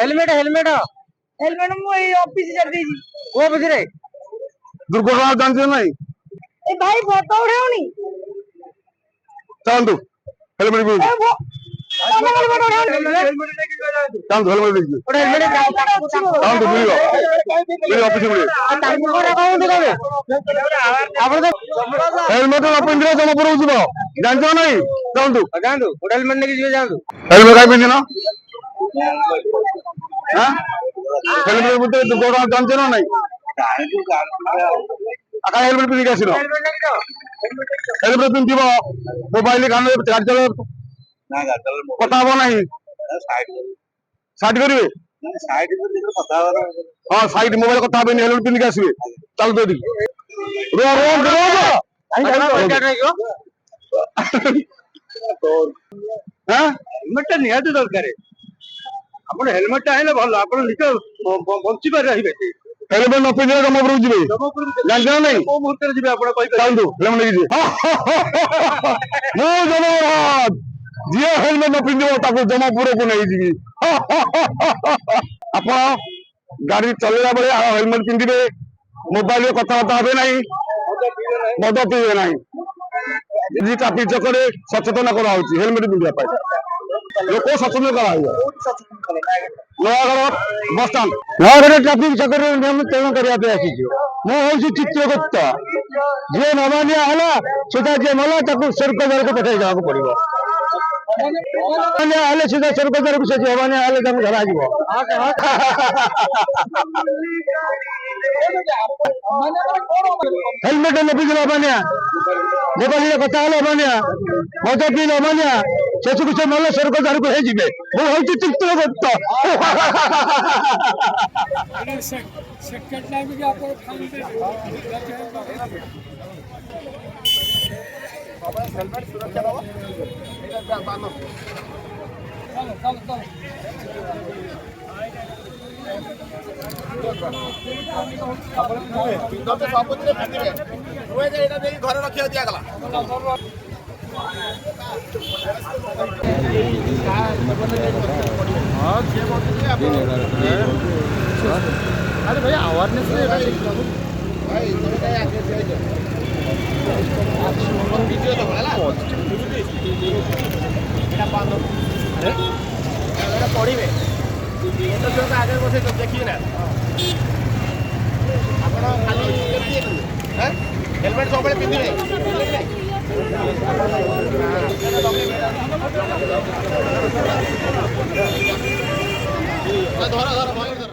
helmet helmet helmet मु ए office छाड़ देजी को ऑफिस रे दुर्घटना जानते नहीं ए भाई फोटो उठाओनी चलतु हेलमेट भी ए वो तमे कोन फोटो उठाओनी चलतु हेलमेट देखिए ओटा हेलमेट चलतु बुलियो बुलियो ऑफिस बुलियो तांको कोरा कहू तमे आपण तो हेलमेट न पिंदिरा जमा पर उजबो जानतो नहीं चलतु जांदु ओटा हेलमेट नेकी जिवे जांदु हेलमेट काय पिंदिना हां हेलमेट बुते दुर्घटना जानते ना नहीं आका हेलमेट पिंदी आसिनो हेलमेट नेकी तो हेलमेट पिंदिबो मोबाइल कान गाड़ी चला ना गाड़ी पता हो नहीं साइड करिवे साइड पता हो हां साइड मोबाइल कथा बे हेलमेट पिंदी आसीबे चल दो दी रो रो रो हां हेलमेट निहाती दरकार आपण हेलमेट आइले भल आपण निके बंची पार रहिबे हेलमेट न पिंदिरा जमा पर उजबे जानते नहीं को मुहूर्त रे जिबे आपण कहि चल दो हेलमेट लीजिए मो जमारात जे हेलमेट न पिंदिबो ताको जमा पूरा को नहीं दिबी आपण गाड़ी चलेला बेले हेलमेट पिंदिबे मोबाइल रे कथा होता হবে নাই मद पीबे নাই जी ट्रैफिक चक्कर सचेतन करा होची हेलमेट पिंदिया पाए लोक सचेतन करा होय Nayagarh bus stand Nayagarh traffic चक्कर नियम तेल करिया पे आसी मो होची चित्रगुप्त जे नमानिया हला सीधा जे मला ताको सरकार को पठाई जाको पड़िबो मानिया हले सीधा सरकार को से मानिया हले ताको धरा जीवो हेलमेट न पिंदिला मानिया मोबाइल रे कथा हला मानिया मद पीला मानिया सेसु कुछ मला सरकार को हे जिबे मो होची चित्रगुप्त सेकंड टाइम भी आपको फाइन दे हेलमेट सुरक्षा बाबा एटा बानो चलो चलो चलो तो सबुदिन पिंदिबे रोए जे एटा देई घर रखिया दिया गला हां जे बोलते आप अरे भैया अवेयरनेस रे भाई तोरे काय आगे जाइजो वीडियो तो होला एटा बांधो अरे एटा पड़ीबे तो जो आगे बसे तो देखिए ना आपण खाली हैं हेलमेट सब पिंदिबे धर धर